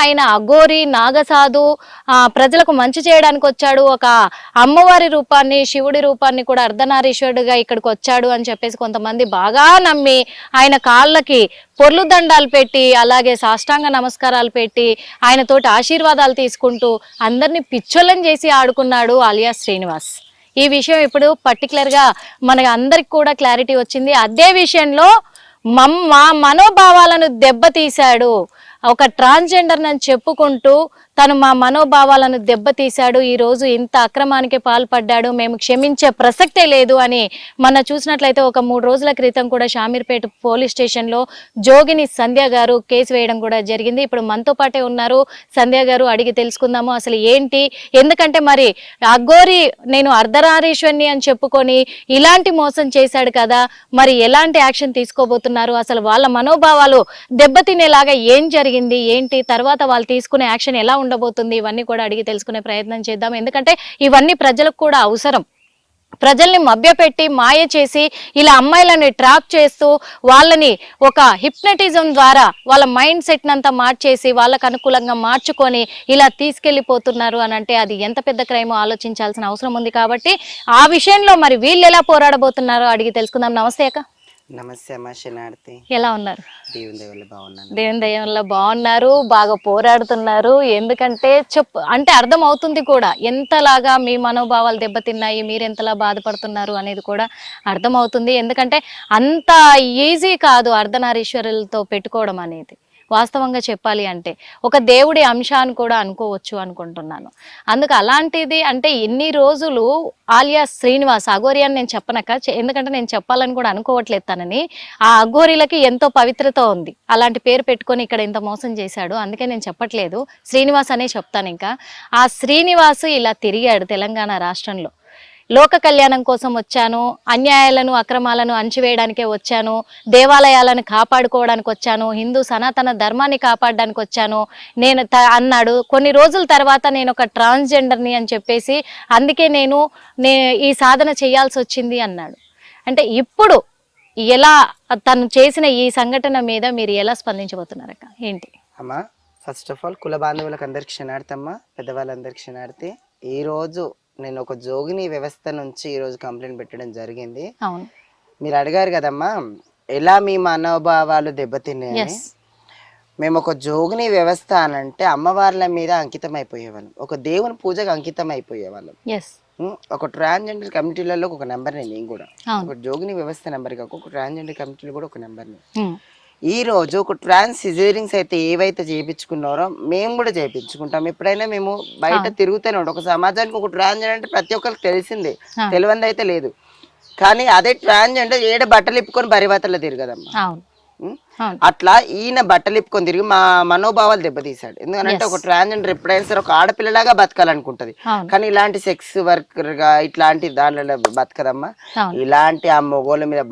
ఆయన అఘోరి నాగసాధు ప్రజలకు మంచి చేయడానికి వచ్చాడు. ఒక అమ్మవారి రూపాన్ని, శివుడి రూపాన్ని కూడా అర్ధనారీశ్వరుడుగా ఇక్కడికి వచ్చాడు అని చెప్పేసి కొంతమంది బాగా నమ్మి ఆయన కాళ్ళకి పొర్లు దండాలు పెట్టి, అలాగే సాష్టాంగ నమస్కారాలు పెట్టి ఆయనతోటి ఆశీర్వాదాలు తీసుకుంటూ అందరినీ పిచ్చోళ్ళని చేసి ఆడుకున్నాడు అలియాస్ శ్రీనివాస్. ఈ విషయం ఇప్పుడు పర్టికులర్ గా మన అందరికి కూడా క్లారిటీ వచ్చింది. అదే విషయంలో మా మనోభావాలను దెబ్బతీశాడు. ఒక ట్రాన్స్జెండర్ అని చెప్పుకుంటూ తను మా మనోభావాలను దెబ్బతీశాడు. ఈ రోజు ఇంత అక్రమానికి పాల్పడ్డాడు, మేము క్షమించే ప్రసక్తే లేదు అని మన చూసినట్లయితే ఒక 3 రోజుల క్రితం కూడా షామీర్పేట పోలీస్ స్టేషన్ లో జోగిని సంధ్య గారు కేసు వేయడం కూడా జరిగింది. ఇప్పుడు మనతో పాటే ఉన్నారు సంధ్య గారు, అడిగి తెలుసుకుందాము అసలు ఏంటి. ఎందుకంటే మరి అఘోరి నేను అర్ధనారీశ్వరిని అని చెప్పుకొని ఇలాంటి మోసం చేశాడు కదా, మరి ఎలాంటి యాక్షన్ తీసుకోబోతున్నారు, అసలు వాళ్ళ మనోభావాలు దెబ్బతినేలాగా ఏం జరిగింది ఏంటి, తర్వాత వాళ్ళు తీసుకునే యాక్షన్ ఎలా ఉండబోతుంది, ఇవన్నీ కూడా అడిగి తెలుసుకునే ప్రయత్నం చేద్దాం. ఎందుకంటే ఇవన్నీ ప్రజలకు కూడా అవసరం. ప్రజల్ని మభ్యపెట్టి మాయ చేసి ఇలా అమ్మాయిలని ట్రాప్ చేస్తూ వాళ్ళని ఒక హిప్నటిజం ద్వారా వాళ్ళ మైండ్ సెట్ నంతా మార్చేసి వాళ్ళకు అనుకూలంగా మార్చుకొని ఇలా తీసుకెళ్లిపోతున్నారు అని అంటే అది ఎంత పెద్ద క్రైమో ఆలోచించాల్సిన అవసరం ఉంది. కాబట్టి ఆ విషయంలో మరి వీళ్ళు ఎలా పోరాడబోతున్నారో అడిగి తెలుసుకుందాం. నమస్తే అక్క. నమస్తే అమ్మా శనార్థి, ఎలా ఉన్నారు? దేవుని దయ వల్ల బాగున్నాను. దేవుని దయ వల్ల బాగున్నారు, బాగా పోరాడుతున్నారు. ఎందుకంటే అంటే అర్థం అవుతుంది కూడా ఎంతలాగా మీ మనోభావాలు దెబ్బతిన్నాయి, మీరు ఎంతలా బాధపడుతున్నారు అనేది కూడా అర్థం అవుతుంది. ఎందుకంటే అంత ఈజీ కాదు అర్ధనారీశ్వరులతో పెట్టుకోవడం అనేది. వాస్తవంగా చెప్పాలి అంటే ఒక దేవుడి అంశాన్ని కూడా అనుకోవచ్చు అనుకుంటున్నాను. అందుకు అలాంటిది అంటే ఎన్ని రోజులు ఆలియాస్ శ్రీనివాస్ అఘోరి అని నేను చెప్పనక, ఎందుకంటే నేను చెప్పాలని కూడా అనుకోవట్లేదు తనని. ఆ అఘోరీలకి ఎంతో పవిత్రత ఉంది, అలాంటి పేరు పెట్టుకొని ఇక్కడ ఇంత మోసం చేశాడు. అందుకే నేను చెప్పట్లేదు, శ్రీనివాస్ అనే చెప్తాను. ఇంకా ఆ శ్రీనివాస్ ఇలా తిరిగాడు తెలంగాణ రాష్ట్రంలో. లోక కళ్యాణం కోసం వచ్చాను, అన్యాయాలను అక్రమాలను అణచివేయడానికే వచ్చాను, దేవాలయాలను కాపాడుకోవడానికి వచ్చాను, హిందూ సనాతన ధర్మాన్ని కాపాడడానికి వచ్చాను నేను అన్నాడు. కొన్ని రోజుల తర్వాత నేను ఒక ట్రాన్స్జెండర్ని అని చెప్పేసి అందుకే నేను ఈ సాధన చేయాల్సి వచ్చింది అన్నాడు. అంటే ఇప్పుడు ఎలా తను చేసిన ఈ సంఘటన మీద మీరు ఎలా స్పందించబోతున్నారక్క, ఏంటి? అమ్మా, ఫస్ట్ ఆఫ్ ఆల్ కుల బాంధవులకు అందరికి క్షణార్థమ్మా, పెద్దవాళ్ళందరికి క్షణార్థి. ఈ రోజు నేను ఒక జోగిని వ్యవస్థ నుంచి ఈరోజు కంప్లైంట్ పెట్టడం జరిగింది. అవును, మీరు అడిగారు కదమ్మా ఎలా మీ మనోభావాలు దెబ్బతిన్నాయని. మేము ఒక జోగిని వ్యవస్థ అనంటే అమ్మవార్ల మీద అంకితం అయిపోయేవాళ్ళం, ఒక దేవుని పూజకు అంకితం అయిపోయేవాళ్ళం. ఒక ట్రాన్స్జెండర్ కమిటీలలో ఒక నెంబర్ని, నేను కూడా ఒక జోగిని వ్యవస్థ నెంబర్ కాక ఒక ట్రాన్స్జెండర్ కమిటీలో కూడా ఒక నెంబర్ని. ఈ రోజు ఒక ట్రాన్స్ సిజేరింగ్స్ అయితే ఏవైతే చేయించుకున్నారో మేము కూడా చేయించుకుంటాం. ఎప్పుడైనా మేము బయట తిరుగుతూనే ఉంటాం. ఒక సమాజానికి ఒక ట్రాన్స్జెండర్ అంటే ప్రతి ఒక్కరికి తెలిసిందే, తెలియంది అయితే లేదు. కానీ అదే ట్రాన్స్జెండర్ ఏడ బట్టలు ఇప్పుకొని బరివాతల్లో తిరగదమ్మా. అట్లా ఈయన బట్టలు ఇప్పుకొని తిరిగి మా మనోభావాలు దెబ్బతీశాడు. ఎందుకంటే ఒక ట్రాన్స్జెండర్ ఎప్పుడైనా సరే ఒక ఆడపిల్లలాగా బతకాలనుకుంటది, కానీ ఇలాంటి సెక్స్ వర్కర్ గా ఇట్లాంటి దానిలో బతకదమ్మా. ఇలాంటి ఆ మొగోళ్ళ మీద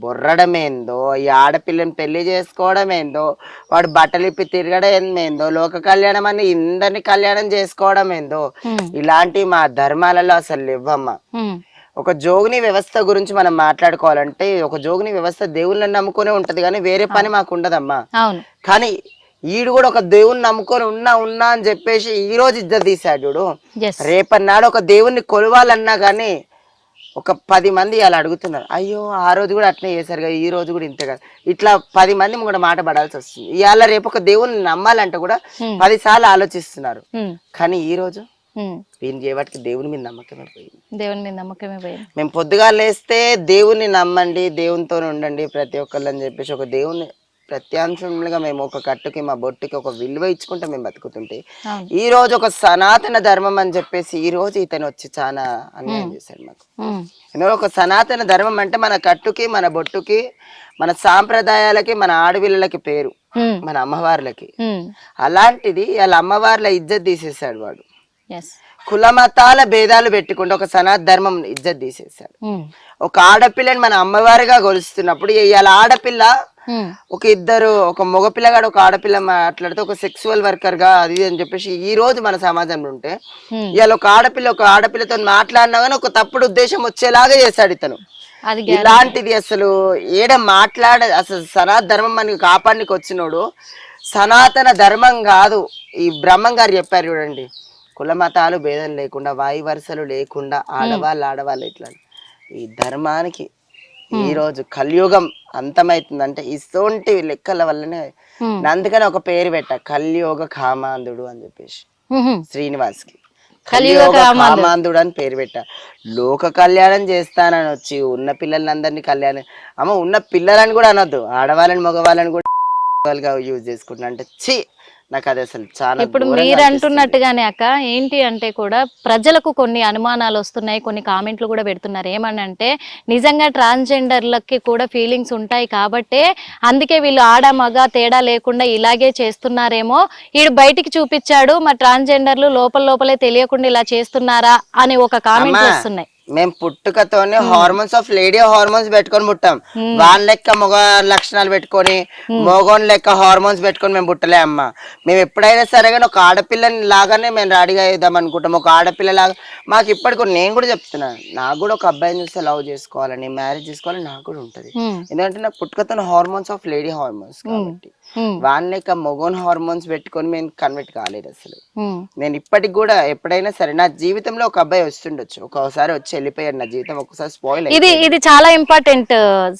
బొర్రడం ఏందో, ఈ ఆడపిల్లని పెళ్లి చేసుకోవడం ఏందో, వాడు బట్టలు ఇప్పి తిరగడం ఏందో, లోక కళ్యాణం అని ఇందరిని కళ్యాణం చేసుకోవడం ఏందో, ఇలాంటి మా ధర్మాలలో అసలు ఇవ్వమ్మా. ఒక జోగిని వ్యవస్థ గురించి మనం మాట్లాడుకోవాలంటే ఒక జోగిని వ్యవస్థ దేవుళ్ళని నమ్ముకునే ఉంటది, కానీ వేరే పని మాకు ఉండదమ్మా. కానీ ఈడు కూడా ఒక దేవుని నమ్ముకొని ఉన్నా అని చెప్పేసి ఈ రోజు ఇజ్జత్ తీశాడు చూడు. రేపన్నాడు ఒక దేవుణ్ణి కొలవాలన్నా కానీ ఒక 10 మంది అలా అడుగుతున్నారు, అయ్యో ఆ రోజు కూడా అట్నే చేశారు కదా, ఈ రోజు కూడా ఇంతే కదా, ఇట్లా 10 మంది కూడా మాట పడాల్సి వస్తుంది. ఇవాళ రేపు ఒక దేవుణ్ణి నమ్మాలంటే కూడా 10 సార్లు ఆలోచిస్తున్నారు. కానీ ఈ రోజు వీళ్ళు చేయబట్టి దేవుని మీద నమ్మకమే పోయింది, దేవుని మీద నమ్మకమే పోయింది. మేము పొద్దుగా లేస్తే దేవుని నమ్మండి, దేవునితో ఉండండి ప్రతి ఒక్కళ్ళు అని చెప్పేసి ఒక దేవుని ప్రత్యాంశంగా మేము ఒక కట్టుకి మా బొట్టుకి ఒక విలువ ఇచ్చుకుంటే మేము బతుకుతుంటే, ఈ రోజు ఒక సనాతన ధర్మం అని చెప్పేసి ఈ రోజు ఇతను వచ్చి చాలా అన్యాయం చేశాడు మాకు. ఎందుకంటే ఒక సనాతన ధర్మం అంటే మన కట్టుకి మన బొట్టుకి మన సాంప్రదాయాలకి మన ఆడపిల్లలకి పేరు, మన అమ్మవార్లకి. అలాంటిది వాళ్ళ అమ్మవార్ల ఇజ్జత్ తీసేసాడు వాడు. కుల మతాల భేదాలు పెట్టుకుంటే ఒక సనాతన ధర్మం ఇజ్జత్ తీసేసాడు. ఒక ఆడపిల్లని మన అమ్మవారిగా కొలుస్తున్నప్పుడు ఇవాళ ఆడపిల్ల ఒక మగపిల్లగాడు ఒక ఆడపిల్ల మాట్లాడితే ఒక సెక్సువల్ వర్కర్ గా అది అని చెప్పేసి ఈ రోజు మన సమాజంలో ఉంటే, ఇవాళ ఒక ఆడపిల్లతో మాట్లాడినా కానీ ఒక తప్పుడు ఉద్దేశం వచ్చేలాగా చేశాడు ఇతను. ఇలాంటిది అసలు అసలు సనాతన ధర్మం మనకి కాపాడనికి వచ్చినోడు సనాతన ధర్మం కాదు. ఈ బ్రహ్మం గారు చెప్పారు చూడండి, కుల మతాలు భేదం లేకుండా, వాయు వరుసలు లేకుండా, ఆడవాళ్ళు ఇట్లా ఈ ధర్మానికి ఈ రోజు కలియుగం అంతమైతుందంటే ఇసోంటి లెక్కల వల్లనే. అందుకని ఒక పేరు పెట్ట, కలియుగ కామాంధుడు అని చెప్పేసి శ్రీనివాస్కి కలియుగ కామాంధుడు అని పేరు పెట్ట. లోక కళ్యాణం చేస్తానని వచ్చి ఉన్న పిల్లలందరినీ కళ్యాణం, అమ్మ ఉన్న పిల్లలని కూడా అనొద్దు, ఆడవాళ్ళని మగవాళ్ళని కూడా యూజ్ చేసుకుంటున్నా అంటే ఛీ, నాకు అది అసలు చాలా. ఇప్పుడు మీరు అంటున్నట్టుగానే అక్క ఏంటి అంటే కూడా ప్రజలకు కొన్ని అనుమానాలు వస్తున్నాయి, కొన్ని కామెంట్లు కూడా పెడుతున్నారు. ఏమనంటే నిజంగా ట్రాన్స్జెండర్లకి కూడా ఫీలింగ్స్ ఉంటాయి కాబట్టే అందుకే వీళ్ళు ఆడ మగ తేడా లేకుండా ఇలాగే చేస్తున్నారేమో, వీడు బయటికి చూపించాడు మరి ట్రాన్స్జెండర్లు లోపలే తెలియకుండా ఇలా చేస్తున్నారా అని ఒక కామెంట్ వస్తున్నాయి. మేము పుట్టుకతోనే హార్మోన్స్ ఆఫ్ లేడీ హార్మోన్స్ పెట్టుకొని పుట్టాం. వాళ్ళ లెక్క మగ లక్షణాలు పెట్టుకొని, మగోన్ లెక్క హార్మోన్స్ పెట్టుకొని మేము పుట్టలే అమ్మ. మేము ఎప్పుడైనా సరే కానీ ఒక ఆడపిల్లని లాగానే మేము రెడీగా వేద్దాం అనుకుంటాం. ఒక ఆడపిల్ల లాగా మాకు ఇప్పటికి నేను కూడా చెప్తున్నాను, నాకు కూడా ఒక అబ్బాయిని చూస్తే లవ్ చేసుకోవాలని, మ్యారేజ్ చేసుకోవాలని నాకు కూడా ఉంటది. ఎందుకంటే నాకు పుట్టుకతో హార్మోన్స్ ఆఫ్ లేడీ హార్మోన్స్ కాబట్టి వాళ్ళ లెక్క మగోన్ హార్మోన్స్ పెట్టుకొని మేము కన్వర్ట్ కాలేదు అసలు. నేను ఇప్పటికి కూడా ఎప్పుడైనా సరే నా జీవితంలో ఒక అబ్బాయి వస్తుండొచ్చు, ఒకసారి వచ్చి వెళ్ళిపోయారు, నా జీవితం ఒకసారి స్పాయిల్. ఇది చాలా ఇంపార్టెంట్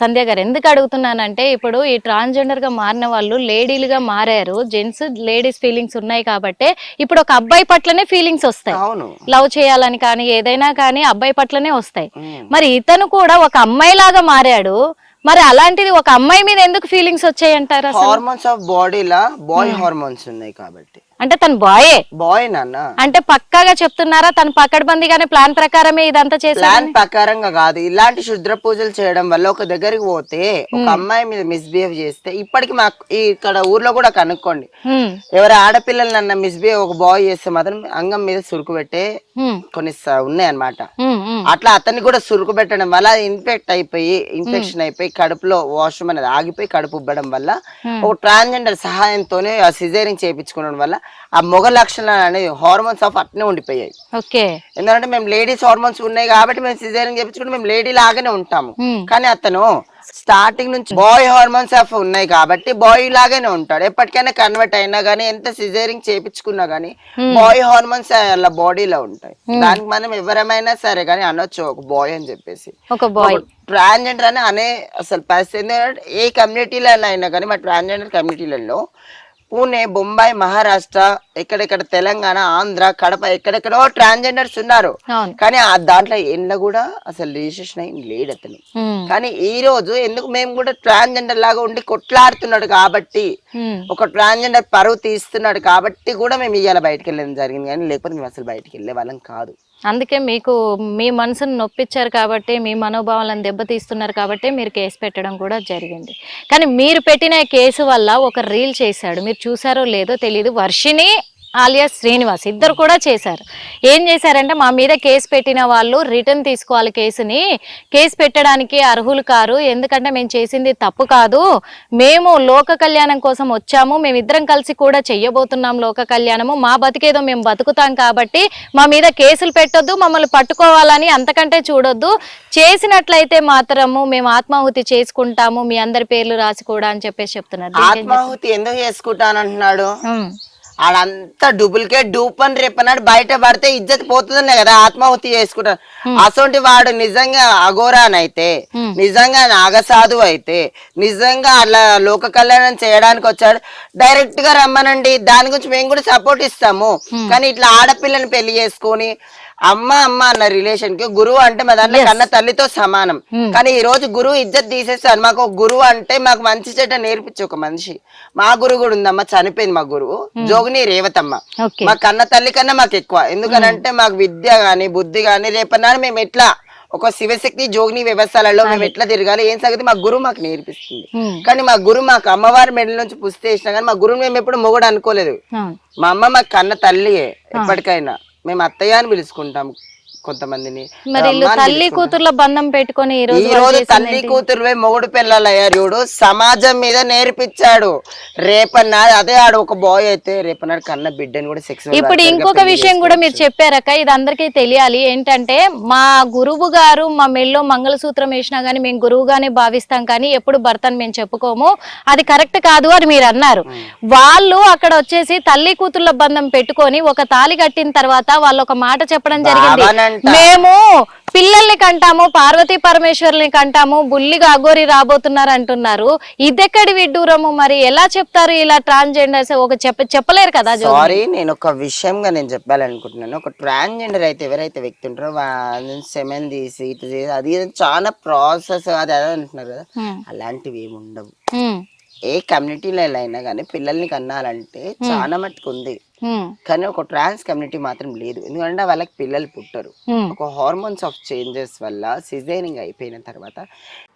సంధ్య గారు. ఎందుకు అడుగుతున్నానంటే ఇప్పుడు ఈ ట్రాన్స్జెండర్ గా మారిన వాళ్ళు లేడీలుగా మారారు, జెంట్స్ లేడీస్ ఫీలింగ్స్ ఉన్నాయి కాబట్టి ఇప్పుడు ఒక అబ్బాయి పట్లనే ఫీలింగ్స్ వస్తాయి. అవును, లవ్ చేయాలని కానీ ఏదైనా కానీ అబ్బాయి పట్లనే వస్తాయి. మరి ఇతను కూడా ఒక అమ్మాయి లాగా మారాడు, మరి అలాంటిది ఒక అమ్మాయి మీద ఎందుకు ఫీలింగ్స్ వచ్చాయి అంటారు? హార్మోన్స్ ఆఫ్ బాడీలా బాయ్ హార్మోన్స్ ఉన్నాయి కాబట్టి. అంటే తను బాయ్ నాన్న అంటే పక్కాగా చెప్తున్నారా? తను పకడ్బందీగానే ప్లాన్ ప్రకారమే ఇదంతా చేసి, ప్లాన్ ప్రకారంగా కాదు. ఇలాంటి శుద్ర పూజలు చేయడం వల్ల ఒక దగ్గరికి పోతే ఒక అమ్మాయి మీద మిస్బిహేవ్ చేస్తే, ఇప్పటికి మాకు ఇక్కడ ఊర్లో కూడా కనుక్కోండి, ఎవరు ఆడపిల్లలు నన్ను మిస్బిహేవ్ ఒక బాయ్ చేస్తే మాత్రం అంగం మీద సురుకు పెట్టే కొన్ని ఉన్నాయన్నమాట. అట్లా అతన్ని కూడా సురుకు పెట్టడం వల్ల ఇన్ఫెక్షన్ అయిపోయి కడుపులో వాష్రూమ్ అనేది ఆగిపోయి కడుపు ఉబ్బడం వల్ల ఒక ట్రాన్స్జెండర్ సహాయంతోనే ఆ సిజేరింగ్ చేయించుకోవడం వల్ల ఆ మొగ లక్షణాలు అనేది హార్మోన్స్ ఆఫ్ అట్నే ఉండిపోయాయి. ఎందుకంటే మేము లేడీస్ హార్మోన్స్ ఉన్నాయి కాబట్టి మేము సిజేరింగ్ చేయించుకుంటే మేము లేడీ లాగానే ఉంటాము. కానీ అతను స్టార్టింగ్ నుంచి బాయ్ హార్మోన్స్ ఆఫ్ ఉన్నాయి కాబట్టి బాయ్ లాగానే ఉంటాడు. ఎప్పటికైనా కన్వర్ట్ అయినా గానీ, ఎంత సిజేరింగ్ చేయించుకున్నా గానీ బాయ్ హార్మోన్స్ అలా బాడీలో ఉంటాయి. దానికి మనం ఎవరమైనా సరే కానీ అనొచ్చు ఒక బాయ్ అని చెప్పేసి. ట్రాన్స్జెండర్ అని అనే అసలు పరిస్థితి ఏ కమ్యూనిటీలో అయినా కానీ, మా ట్రాన్స్జెండర్ కమ్యూనిటీలలో పూణే, బొంబాయి, మహారాష్ట్ర, ఎక్కడెక్కడ తెలంగాణ, ఆంధ్ర, కడప ఎక్కడెక్కడో ట్రాన్స్జెండర్స్ ఉన్నారు. కానీ దాంట్లో ఎండ్ల కూడా అసలు రిజిస్ట్రేషన్ అయ్యి లేడు అతను. కానీ ఈ రోజు ఎందుకు మేము కూడా ట్రాన్స్జెండర్ లాగా ఉండి కొట్లాడుతున్నాడు కాబట్టి, ఒక ట్రాన్స్జెండర్ పరువు తీస్తున్నాడు కాబట్టి కూడా మేము ఇవాళ బయటకు వెళ్ళడం జరిగింది. కానీ లేకపోతే మేము అసలు బయటకు వెళ్ళే వాళ్ళం కాదు. అందుకే మీకు మీ మనసును నొప్పించారు కాబట్టి, మీ మనోభావాలను దెబ్బతీస్తున్నారు కాబట్టి మీరు కేసు పెట్టడం కూడా జరిగింది. కానీ మీరు పెట్టిన కేసు వల్ల ఒక రీల్ చేశాడు, మీరు చూసారో లేదో తెలియదు, వర్షిని ఆలియాస్ శ్రీనివాస్ ఇద్దరు కూడా చేశారు. ఏం చేశారంటే మా మీద కేసు పెట్టిన వాళ్ళు రిటర్న్ తీసుకోవాలి, కేసు పెట్టడానికి అర్హులు కారు, ఎందుకంటే మేము చేసింది తప్పు కాదు, మేము లోక కళ్యాణం కోసం వచ్చాము, మేమిద్దరం కలిసి కూడా చెయ్యబోతున్నాం లోక కళ్యాణము, మా బతికేదో మేము బతుకుతాం కాబట్టి మా మీద కేసులు పెట్టొద్దు, మమ్మల్ని పట్టుకోవాలని అంతకంటే చూడొద్దు, చేసినట్లయితే మాత్రము మేము ఆత్మాహుతి చేసుకుంటాము, మీ అందరి పేర్లు రాసి కూడా అని చెప్పేసి చెప్తున్నారు. ఆత్మాహుతి ఎందుకు చేసుకుంటానంటున్నాడు? ఆడంతా డూప్లికేట్ డూపని రేపన్నాడు బయట పడితే ఇజ్జత్ పోతుందనే కదా ఆత్మాహుతి చేసుకుంటారు. అసొంటి వాడు నిజంగా అఘోరానైతే, నిజంగా నాగసాధు అయితే, నిజంగా అలా లోక కళ్యాణం చేయడానికి వచ్చాడు, డైరెక్ట్ గా రమ్మనండి, దాని గురించి మేము కూడా సపోర్ట్ ఇస్తాము. కానీ ఇట్లా ఆడపిల్లని పెళ్లి చేసుకొని అమ్మ అన్న రిలేషన్ కి గురువు అంటే మా దాంట్లో కన్న తల్లితో సమానం. కానీ ఈ రోజు గురువు ఇజ్జత్ తీసేస్తాడు. మాకు గురువు అంటే మాకు మంచి చెడ్డ నేర్పించే ఒక మనిషి. మా గురువు కూడా ఉందమ్మా, చనిపోయింది మా గురువు, జోగిని రేవతమ్మ. మా కన్న తల్లి కన్నా మాకు ఎక్కువ. ఎందుకనంటే మాకు విద్య గాని బుద్ధి గాని రేపన్నాడు మేము ఎట్లా ఒక శివశక్తి జోగిని వ్యవస్థలలో మేము ఎట్లా తిరగాలి ఏం సంగతి మా గురువు మాకు నేర్పిస్తుంది. కానీ మా గురువు మాకు అమ్మవారి మెడల నుంచి పుస్తే వేసినా కానీ మా గురువు మేము ఎప్పుడు మొగడు అనుకోలేదు. మా అమ్మ మాకు కన్న తల్లియే. ఎప్పటికైనా మేము అత్తయ్య అని పిలుచుకుంటాము. కొంతమందిని. మరి వీళ్ళు తల్లి కూతుర్ల బంధం పెట్టుకొని ఈ రోజు ఈ రోజు తల్లి కూతురు మొగుడు పిల్లలు అయ్యారు చూడు, సమాజం మీద నేర్పించాడు. రేపన్నాడు అదే ఆడు ఒక బాయ్ అయితే రేపన్నాడు కన్న బిడ్డని కూడా సెక్స్. ఇప్పుడు ఇంకొక విషయం కూడా మీరు చెప్పారక్క, ఇది అందరికీ తెలియాలి. ఏంటంటే మా గురువు గారు మా మెల్లో మంగళసూత్రం వేసినా గానీ మేము గురువుగానే భావిస్తాం, కానీ ఎప్పుడు భర్తను మేము చెప్పుకోము, అది కరెక్ట్ కాదు అని మీరు అన్నారు. వాళ్ళు అక్కడ వచ్చేసి తల్లి కూతుర్ల బంధం పెట్టుకొని ఒక తాళి కట్టిన తర్వాత వాళ్ళు ఒక మాట చెప్పడం జరిగింది, మేము పిల్లల్ని కంటాము, పార్వతీ పరమేశ్వరుల్ని కంటాము, బుల్లిగా అగోరి రాబోతున్నారు అంటున్నారు. ఇదెక్కడి విడ్డూరము? మరి ఎలా చెప్తారు ఇలా ట్రాన్స్జెండర్స్? ఒక చెప్పలేరు కదా. సారీ, నేను ఒక విషయంగా నేను చెప్పాలనుకుంటున్నాను. ఒక ట్రాన్స్జెండర్ అయితే ఎవరైతే వ్యక్తి ఉంటారో సెమెన్ తీసి ఇటు చేసి అది చాలా ప్రాసెస్ అది అదే అంటున్నారు కదా, అలాంటివి ఏమి ఉండవు. ఏ కమ్యూనిటీలో అయినా కానీ పిల్లల్ని కన్నాలంటే చాలా మట్టుకు ఉంది, కానీ ఒక ట్రాన్స్ కమ్యూనిటీ మాత్రం లేదు. ఎందుకంటే వాళ్ళకి పిల్లలు పుట్టరు. ఒక హార్మోన్స్ ఆఫ్ చేంజెస్ వల్ల సిజేరింగ్ అయిపోయిన తర్వాత.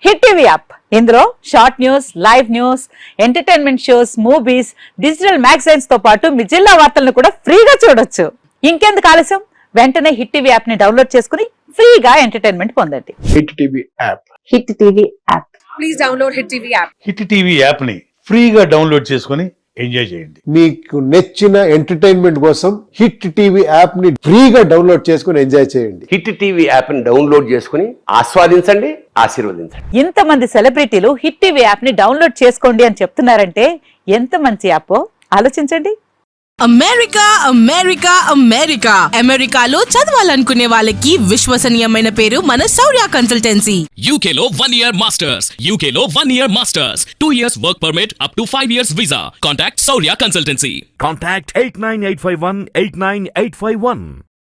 హిట్ టీవీ యాప్, ఇందులో short news, live news, entertainment shows, movies, digital magazines తో పాటు మీ జిల్లా వార్తలను కూడా ఫ్రీగా చూడొచ్చు. ఇంకెందుకు ఆలస్యం, వెంటనే హిట్ టీవీ యాప్ ని డౌన్లోడ్ చేసుకుని ఫ్రీగా ఎంటర్టైన్మెంట్ పొందండి. Hit TV app. Hit TV app. Please download hit TV app. Hit TV app ని ఫ్రీగా డౌన్లోడ్ చేసుకొని ఎంజాయ్ చేయండి. మీకు నచ్చిన ఎంటర్టైన్మెంట్ కోసం హిట్ టీవీ యాప్ ని ఫ్రీగా డౌన్లోడ్ చేసుకుని ఎంజాయ్ చేయండి. హిట్ టీవీ యాప్ ని డౌన్లోడ్ చేసుకుని ఆస్వాదించండి, ఆశీర్వదించండి. ఇంతమంది సెలబ్రిటీలు హిట్ టీవీ యాప్ ని డౌన్లోడ్ చేసుకోండి అని చెప్తున్నారంటే ఎంత మంచి యాప్ ఆలోచించండి. అమెరికా అమెరికా అమెరికా అమెరికాలో చదవాలనుకునే వాళ్ళకి విశ్వసనీయమైన పేరు మన శౌర్య కన్సల్టెన్సీ. UK లో 1 year masters. UK లో 1 year masters. 2 years work permit up to 5 years visa. Contact Saurya Consultancy. Contact 89851 89851.